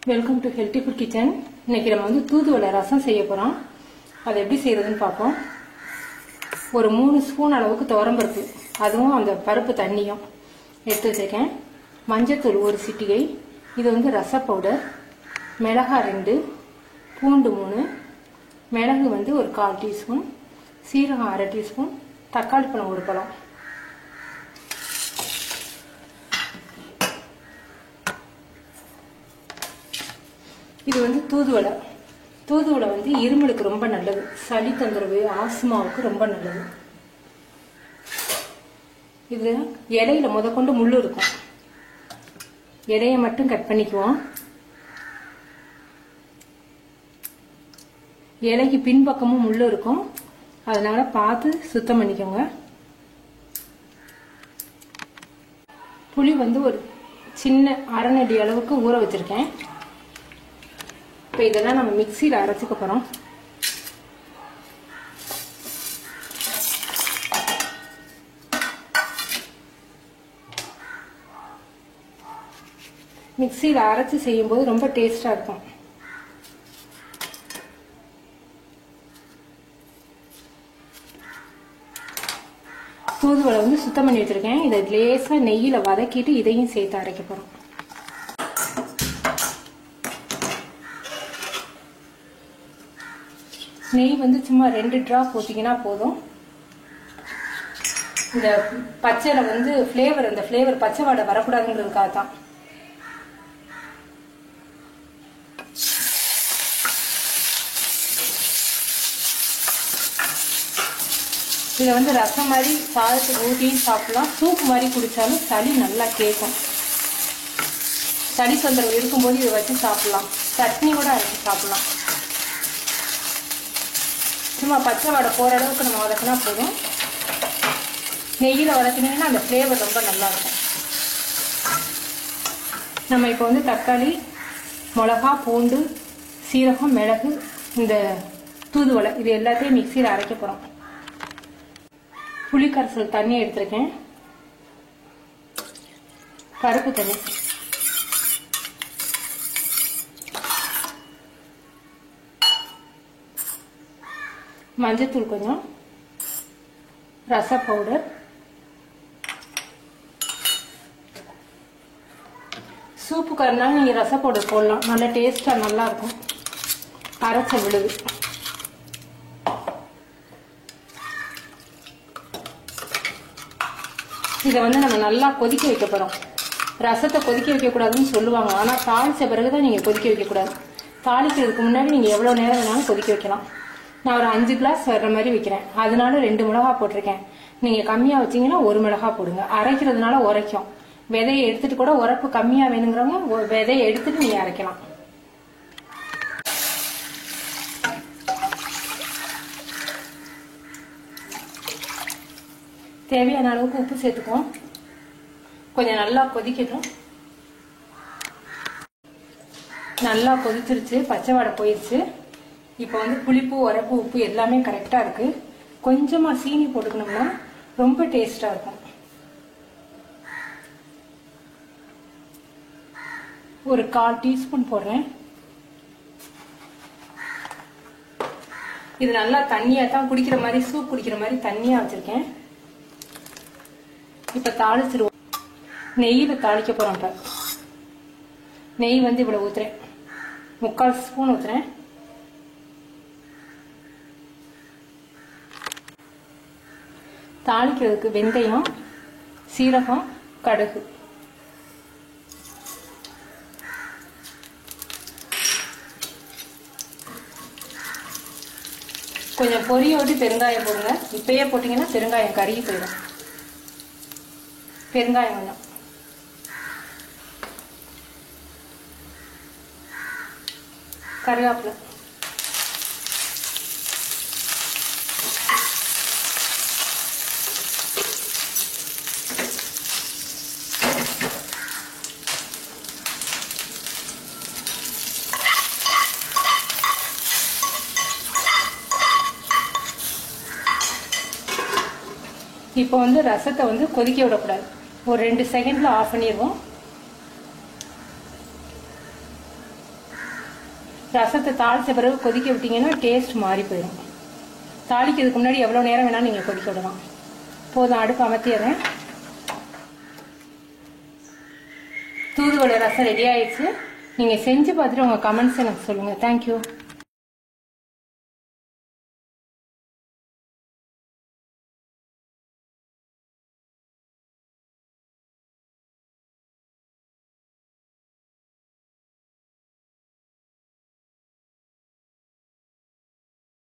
Welcome to healthy food kitchen. இன்னைக்கு நம்ம வந்து தூதுவளை ரசம் செய்ய போகிறோம். அதை எப்படி செய்யறதுன்னு பார்ப்போம். ஒரு 3 ஸ்பூன் அளவுக்கு துவரம்பருப்பு, அதுவும் அந்த பருப்பு தண்ணியும் எடுத்து வச்சிருக்கேன். மஞ்சத்தூள் 1 சிட்டிகை, இது வந்து ரச பவுடர், மிளகாய் 2, பூண்டு 3, மிளகு வந்து ஒரு 1/4 டீஸ்பூன், சீரகம் 1/2 டீஸ்பூன், தக்காளி பழம் 1 பழம். இது வந்து தூதுவளை. தூதுவளை வந்து இருமலுக்கு ரொம்ப நல்லது, சளி தொந்தரவு, ஆஸ்மாவுக்கு ரொம்ப நல்லது. இது இலையில முதற்கொண்டு முள்ளு இருக்கும், இலையை மட்டும் கட் பண்ணிக்குவோம். இலைக்கு பின்பக்கமும் முள்ளு இருக்கும், அதனால பார்த்து சுத்தம் பண்ணிக்கோங்க. புளி வந்து ஒரு சின்ன அரைநடி அளவுக்கு ஊற வச்சிருக்கேன். இப்போ இதெல்லாம் நம்ம மிக்சியில் அரைச்சிக்க போகிறோம். மிக்சியில் அரைச்சி செய்யும்போது ரொம்ப டேஸ்டாக இருக்கும். தூதுவளை வந்து சுத்தம் பண்ணி வச்சிருக்கேன். இதை லேசாக நெய்யில் வதக்கிட்டு இதையும் சேர்த்து அரைக்க போகிறோம். நெய் வந்து சும்மா 2 டிராப் ஊற்றிங்கன்னா போதும். இந்த பச்சையில வந்து ஃப்ளேவர், அந்த ஃப்ளேவர் பச்சை வாடை வரக்கூடாதுங்கிறதுக்காக தான். இதை வந்து ரசம் மாதிரி சாதத்துக்கு ஊற்றியும் சாப்பிடலாம், சூப் மாதிரி குடித்தாலும் சளி நல்லா கேட்கும். சளி தொந்தரவு இருக்கும்போது இதை வச்சு சாப்பிடலாம், சட்னி கூட அரைச்சி சாப்பிடலாம். சும்மா பச்சை வாடை போகிற அளவுக்கு நம்ம வதக்கினா போதும். நெய்யில் வதக்கினீங்கன்னா அந்த ஃப்ளேவர் ரொம்ப நல்லாயிருக்கும். நம்ம இப்போ வந்து தக்காளி, மிளகா, பூண்டு, சீரகம், மிளகு, இந்த தூதுவளை இது எல்லாத்தையும் மிக்சியில் அரைக்க போகிறோம். புளிக்கரைசல் தண்ணி எடுத்திருக்கேன், பருப்பு தண்ணி, மஞ்சத்தூள் கொஞ்சம், ரச பவுடர், சூப்புக்காரனால நீங்கள் ரச பவுடர் போடலாம், நல்லா டேஸ்டாக நல்லா இருக்கும். அரைச்ச விழுது, இதை வந்து நம்ம நல்லா கொதிக்க வைக்க போகிறோம். ரசத்தை கொதிக்க வைக்கக்கூடாதுன்னு சொல்லுவாங்க, ஆனால் தாளித்த பிறகு தான் நீங்கள் கொதிக்க வைக்கக்கூடாது. தாளிக்கிறதுக்கு முன்னாடி நீங்கள் எவ்வளோ நேரம் வேணாலும் கொதிக்க வைக்கலாம். நான் ஒரு 5 கிளாஸ் வர்ற மாதிரி வைக்கிறேன், அதனால 2 மிளகா போட்டிருக்கேன். நீங்கள் கம்மியாக வச்சிங்கன்னா 1 மிளகா போடுங்க. அரைக்கிறதுனால உரைக்கும். விதையை எடுத்துட்டு கூட உரப்பு கம்மியாக வேணுங்கிறவங்க விதையை எடுத்துட்டு நீங்கள் அரைக்கலாம். தேவையான அளவுக்கு உப்பு சேர்த்துக்குவோம். கொஞ்சம் நல்லா கொதிக்கட்டும். நல்லா கொதிச்சிருச்சு, பச்சை வாடை போயிடுச்சு. இப்போ வந்து புளிப்பு, உரப்பு, உப்பு எல்லாமே கரெக்டாக இருக்குது. கொஞ்சமாக சீனி போட்டுக்கணும்னா ரொம்ப டேஸ்டாக இருக்கும். ஒரு 1/4 டீஸ்பூன் போடுறேன். இது நல்லா தண்ணியாக தான் குடிக்கிற மாதிரி, சூப் குடிக்கிற மாதிரி தண்ணியாக வச்சுருக்கேன். இப்போ தாளிச்சிருவோம். நெய்யில் தாளிக்க போகிறோம். இப்போ நெய் வந்து இவ்வளோ ஊற்றுறேன், 3/4 ஸ்பூன் ஊற்றுறேன். தாளிக்கிறதுக்கு வெந்தயம், சீரகம், கடுகு, கொஞ்சம் பொரியோடு பெருங்காயம் போடுங்க. இப்பயே போட்டீங்கன்னா பெருங்காயம் கருகி போயிடும். பெருங்காயம் கொஞ்சம், கருவேப்பிலை, இப்போ வந்து ரசத்தை வந்து கொதிக்க விடக்கூடாது, ஒரு 2 செகண்ட்ல ஆஃப் பண்ணிடுவோம். ரசத்தை தாளித்த பிறகு கொதிக்க விட்டீங்கன்னா டேஸ்ட் மாறி போயிடும். தாளிக்கிறதுக்கு முன்னாடி எவ்வளோ நேரம் வேணாலும் நீங்கள் கொதிக்க விடலாம். போதும், அடுப்பு அமர்த்திடுறேன். தூதுவளை ரசம் ரெடி ஆயிடுச்சு. நீங்கள் செஞ்சு பார்த்துட்டு உங்கள் கமெண்ட்ஸ் எனக்கு சொல்லுங்கள். தேங்க்யூ.